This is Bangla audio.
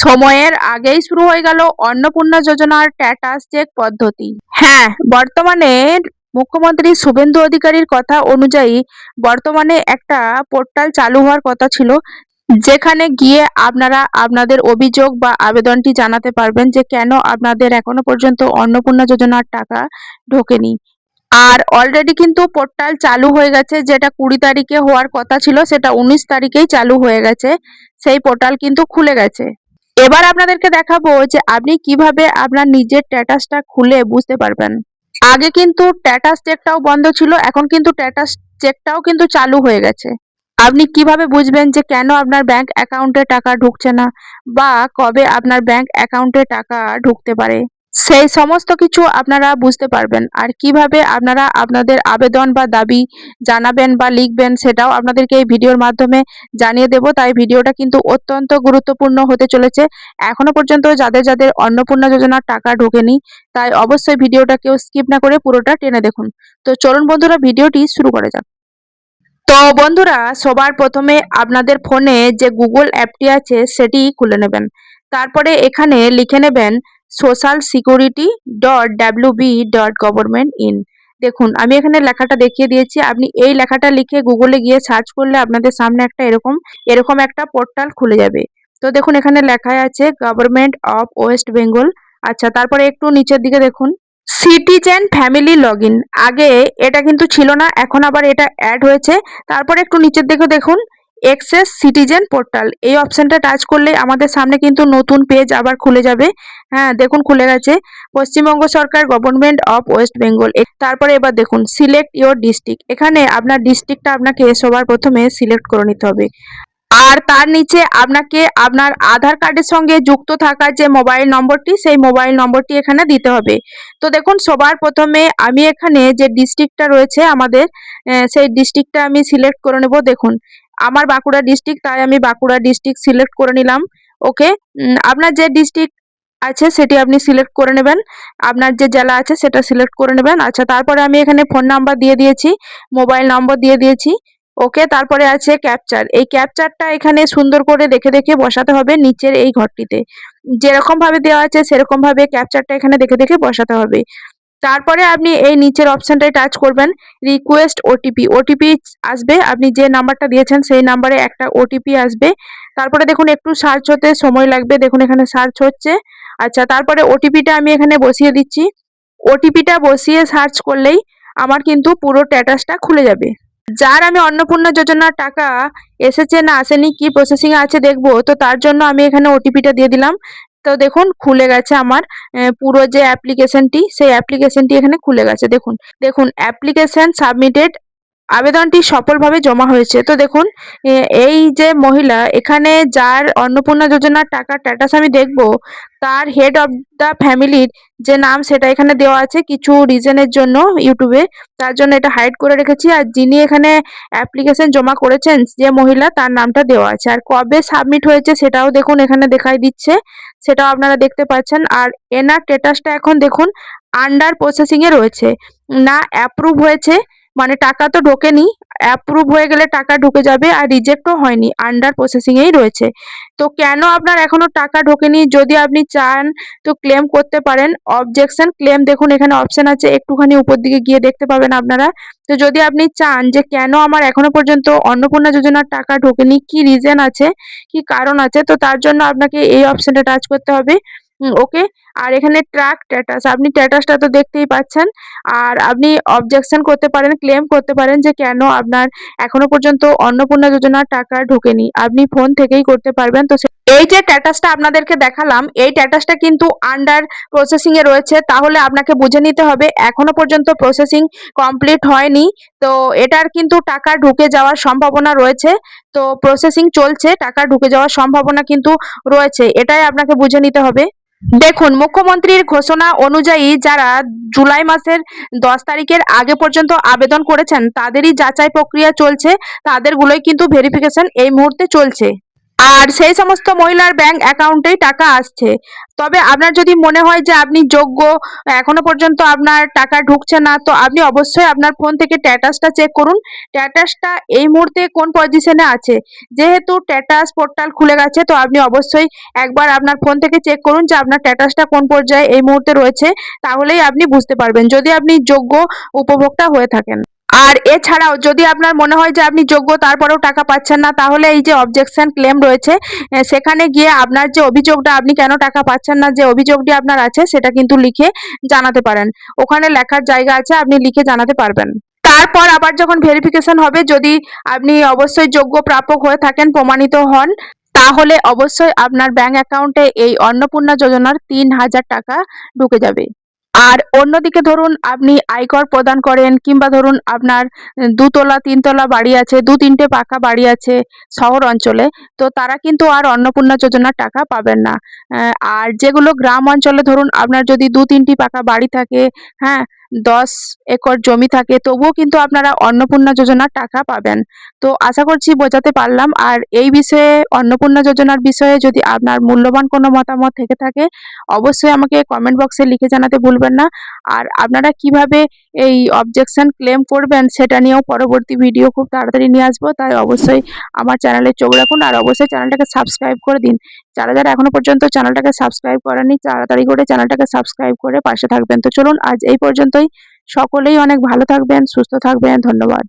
সময়ের আগেই শুরু হয়ে গেল অন্নপূর্ণা যোজনার স্ট্যাটাস চেক পদ্ধতি। হ্যাঁ, বর্তমানে মুখ্যমন্ত্রী শুভেন্দু অধিকারীর কথা অনুযায়ী বর্তমানে একটা পোর্টাল চালু হওয়ার কথা ছিল, যেখানে গিয়ে আপনারা আপনাদের অভিযোগ বা আবেদনটি জানাতে পারবেন যে কেন আপনাদের এখনো পর্যন্ত অন্নপূর্ণা যোজনার টাকা ঢোকেনি। আর অলরেডি কিন্তু পোর্টাল চালু হয়ে গেছে, যেটা 20 তারিখে হওয়ার কথা ছিল সেটা 19 তারিখেই চালু হয়ে গেছে। সেই পোর্টাল কিন্তু খুলে গেছে। এবার আপনাদেরকে দেখাবো যে আপনি কিভাবে আপনার নিজের স্ট্যাটাসটা খুলে বুঝতে পারবেন। আগে কিন্তু স্ট্যাটাস চেকটাও বন্ধ ছিল, এখন কিন্তু স্ট্যাটাস চেকটাও কিন্তু চালু হয়ে গেছে। আপনি কিভাবে বুঝবেন যে কেন আপনার ব্যাংক অ্যাকাউন্টে টাকা ঢুকছে না বা কবে আপনার ব্যাংক অ্যাকাউন্টে টাকা ঢুকতে পারে, সেই সমস্ত কিছু আপনারা বুঝতে পারবেন। আর কিভাবে আপনারা আপনাদের আবেদন বা দাবি জানাবেন বা লিখবেন সেটাও আপনাদেরকে এই ভিডিওর মাধ্যমে জানিয়ে দেব। তাই ভিডিওটা কিন্তু অত্যন্ত গুরুত্বপূর্ণ হতে চলেছে। এখনো পর্যন্ত যাদের যাদের অন্নপূর্ণা যোজনার টাকা ঢোকেনি, তাই অবশ্যই ভিডিওটা কেউ স্কিপ না করে পুরোটা টেনে দেখুন। তো চলুন বন্ধুরা, ভিডিওটি শুরু করা যাক। তো বন্ধুরা, সবার প্রথমে আপনাদের ফোনে যে গুগল অ্যাপটি আছে সেটি খুলে নেবেন। তারপরে এখানে লিখে নেবেন socialsecurity.wb.government.in। দেখুন, আমি এখানে লেখাটা দেখিয়ে দিয়েছি। আপনি এই লেখাটা লিখে গুগলে গিয়ে সার্চ করলে আপনাদের সামনে একটা এরকম একটা পোর্টাল খুলে যাবে। তো দেখুন, এখানে লেখা আছে গভর্নমেন্ট অফ ওয়েস্ট বেঙ্গল। আচ্ছা, তারপরে একটু নিচের দিকে দেখুন সিটিজেন ফ্যামিলি লগইন। আগে এটা কিন্তু ছিল না, এখন আবার এটা অ্যাড হয়েছে। তারপরে একটু নিচের দিকে দেখুন এক্সেস সিটিজেন পোর্টাল। এই অপশনটা টাচ করলে আমাদের সামনে কিন্তু নতুন পেজ আবার খুলে যাবে। হ্যাঁ, দেখুন খুলে গেছে। পশ্চিমবঙ্গ সরকার গভর্নমেন্ট অফ ওয়েস্ট বেঙ্গল। তারপরে এবার দেখুন সিলেক্ট ইওর ডিস্ট্রিক্ট। এখানে আপনার ডিস্ট্রিক্টটা আপনাকে সবার প্রথমে সিলেক্ট করে নিতে হবে। আর তার নিচে আপনাকে আপনার আধার কার্ডের সঙ্গে যুক্ত থাকা যে মোবাইল নম্বরটি, সেই মোবাইল নম্বরটি এখানে দিতে হবে। তো দেখুন, সবার প্রথমে আমি এখানে যে ডিস্ট্রিক্টটা রয়েছে আমাদের, সেই ডিস্ট্রিক্টটা আমি সিলেক্ট করে নেব। দেখুন, আমার বাঁকুড়া ডিস্ট্রিক্ট, তাই আমি বাঁকুড়া ডিস্ট্রিক্ট সিলেক্ট করে নিলাম। ওকে, আপনার যে ডিস্ট্রিক্ট আছে সেটি আপনি সিলেক্ট করে নেবেন। আপনার যে জেলা আছে সেটা সিলেক্ট করে নেবেন। আচ্ছা, তারপরে আমি এখানে ফোন নাম্বার দিয়ে দিয়েছি, মোবাইল নম্বর দিয়ে দিয়েছি। ওকে, তারপরে আছে ক্যাপচার। এই ক্যাপচারটা এখানে সুন্দর করে দেখে দেখে বসাতে হবে নিচের এই ঘরটিতে। যেরকম ভাবে দেওয়া আছে সেরকম ভাবে ক্যাপচারটা এখানে দেখে দেখে বসাতে হবে। তারপরে আপনি এই নিচের অপশনটায় টাচ করবেন, রিকোয়েস্ট ওটিপি। ওটিপি আসবে, আপনি যে নাম্বারটা দিয়েছেন সেই নাম্বারে একটা ওটিপি আসবে। তারপরে দেখুন একটু সার্চ হতে সময় লাগবে, দেখুন এখানে সার্চ হচ্ছে। আচ্ছা, তারপরে ওটিপিটা আমি এখানে বসিয়ে দিচ্ছি। ওটিপিটা বসিয়ে সার্চ করলেই আমার কিন্তু পুরো স্ট্যাটাসটা খুলে যাবে। যার আমি অন্নপূর্ণা যোজনার টাকা এসেছে না আসেনি, কি প্রসেসিং এ আছে দেখবো, তো তার জন্য আমি এখানে ওটিপিটা দিয়ে দিলাম। তো দেখুন খুলে গেছে আমার পুরো যে অ্যাপ্লিকেশনটি, সেই অ্যাপ্লিকেশনটি এখানে খুলে গেছে। দেখুন দেখুন অ্যাপ্লিকেশন সাবমিটেড, আবেদনটি সফলভাবে জমা হয়েছে। তো দেখুন এই যে মহিলা এখানে যার অন্নপূর্ণা যোজনার টাকার স্ট্যাটাস আমি দেখব, তার হেড অফ দ্য ফ্যামিলির যে নাম সেটা এখানে দেওয়া আছে কিছু রিজনের জন্য ইউটিউবে, তার জন্য এটা হাইড করে রেখেছি। আর যিনি এখানে অ্যাপ্লিকেশন জমা করেছেন যে মহিলা, তার নামটা দেওয়া আছে। আর কবে সাবমিট হয়েছে সেটাও দেখুন এখানে দেখাই দিচ্ছে, সেটাও আপনারা দেখতে পাচ্ছেন। আর এনার স্ট্যাটাসটা এখন দেখুন আন্ডার প্রসেসিং এ রয়েছে, না অ্যাপ্রুভ হয়েছে, মানে টাকা তো ঢোকেনি। অ্যাপ্রুভ হয়ে গেলে টাকা ঢুকে যাবে, আর রিজেক্টও হয়নি, আন্ডার প্রসেসিং এই রয়েছে। তো কেন আপনার এখনো টাকা ঢোকেনি, যদি আপনি চান তো ক্লেম করতে পারেন। অবজেকশন ক্লেম দেখুন এখানে অপশন আছে, একটুখানি উপর দিকে গিয়ে দেখতে পাবেন আপনারা। তো যদি আপনি চান যে কেন আমার এখনো পর্যন্ত অন্নপূর্ণা যোজনার টাকা ঢোকেনি, কি রিজন আছে, কি কারণ আছে, তো তার জন্য আপনাকে এই অপশনটা টাচ করতে হবে। ওকে, আর এখানে ট্র্যাক স্ট্যাটাস, আপনি স্ট্যাটাসটা তো দেখতেই পাচ্ছেন। আর আপনি অবজেকশন করতে পারেন, ক্লেম করতে পারেন যে কেন আপনার এখনো পর্যন্ত অন্নপূর্ণা যোজনার টাকা ঢোকেনি, আপনি ফোন থেকেই করতে পারবেন। তো এই যে স্ট্যাটাসটা আপনাদেরকে দেখালাম, এই স্ট্যাটাসটা কিন্তু আন্ডার প্রসেসিং এ রয়েছে, তাহলে আপনাকে বুঝে নিতে হবে এখনো পর্যন্ত প্রসেসিং কমপ্লিট হয়নি। তো এটার কিন্তু টাকা ঢুকে যাওয়ার সম্ভাবনা রয়েছে। তো প্রসেসিং চলছে, টাকা ঢুকে যাওয়ার সম্ভাবনা কিন্তু রয়েছে, এটাই আপনাকে বুঝে নিতে হবে। দেখুন, মুখ্যমন্ত্রীর ঘোষণা অনুযায়ী যারা জুলাই মাসের 10 তারিখের আগে পর্যন্ত আবেদন করেছেন তাদেরই যাচাই প্রক্রিয়া চলছে, তাদেরগুলোই কিন্তু ভেরিফিকেশন এই মুহূর্তে চলছে। আর সেই সমস্ত মহিলার ব্যাংক অ্যাকাউন্টেই টাকা আসছে। তবে আপনার যদি মনে হয় যে আপনি যোগ্য, এখনো পর্যন্ত আপনার টাকা ঢুকছে না, তো আপনি অবশ্যই আপনার ফোন থেকে স্ট্যাটাসটা চেক করুন। স্ট্যাটাসটা এই মুহূর্তে কোন পজিশনে আছে। যেহেতু স্ট্যাটাস পোর্টাল খুলে গেছে, তো আপনি অবশ্যই একবার আপনার ফোন থেকে চেক করুন যে আপনার স্ট্যাটাসটা কোন পর্যায়ে এই মুহূর্তে রয়েছে। তাহলেই আপনি বুঝতে পারবেন যদি আপনি যোগ্য উপভোক্তা হয়ে থাকেন। আর এছাড়াও যদি আপনার মনে হয় যে আপনি যোগ্য তারপরেও টাকা পাচ্ছেন না, তাহলে এই যে অবজেকশন ক্লেম রয়েছে, সেখানে গিয়ে আপনার যে অভিযোগটা, আপনি কেন টাকা পাচ্ছেন না, যে অভিযোগটি আপনার আছে সেটা কিন্তু লিখে জানাতে পারেন। ওখানে লেখার জায়গা আছে, আপনি লিখে জানাতে পারবেন। তারপর আবার যখন ভেরিফিকেশন হবে, যদি আপনি অবশ্যই যোগ্য প্রাপক হয়ে থাকেন, প্রমাণিত হন, তাহলে অবশ্যই আপনার ব্যাংক অ্যাকাউন্টে এই অন্নপূর্ণা যোজনার ৩,০০০ টাকা ঢুকে যাবে। আর অন্যদিকে ধরুন আপনি আয়কর প্রদান করেন, কিংবা ধরুন আপনার ২ তলা ৩ তলা বাড়ি আছে, ২-৩ টে পাকা বাড়ি আছে শহর অঞ্চলে, তো তারা কিন্তু আর অন্নপূর্ণা যোজনার টাকা পাবেন না। আর যেগুলো গ্রাম অঞ্চলে, ধরুন আপনার যদি ২-৩ টি পাকা বাড়ি থাকে, হ্যাঁ, ১০ একর জমি থাকে, তবুও কিন্তু আপনারা অন্নপূর্ণা যোজনার টাকা পাবেন। তো আশা করছি বোঝাতে পারলাম। আর এই বিষয়ে, অন্নপূর্ণা যোজনার বিষয়ে যদি আপনার মূল্যবান কোনো মতামত থেকে থাকে, অবশ্যই আমাকে কমেন্ট বক্সে লিখে জানাতে ভুলবেন না। আর আপনারা কিভাবে এই অবজেকশন ক্লেম করবেন সেটা নিয়েও পরবর্তী ভিডিও খুব তাড়াতাড়ি নিয়ে আসবো। তাই অবশ্যই আমার চ্যানেলে চোখ রাখুন, আর অবশ্যই চ্যানেলটাকে সাবস্ক্রাইব করে দিন। যারা যারা এখনো পর্যন্ত চ্যানেলটাকে সাবস্ক্রাইব করেননি, তাড়াতাড়ি করে চ্যানেলটাকে সাবস্ক্রাইব করে পাশে থাকবেন। তো চলুন আজ এই পর্যন্তই। সকলেই অনেক ভালো থাকবেন, সুস্থ থাকবেন। ধন্যবাদ।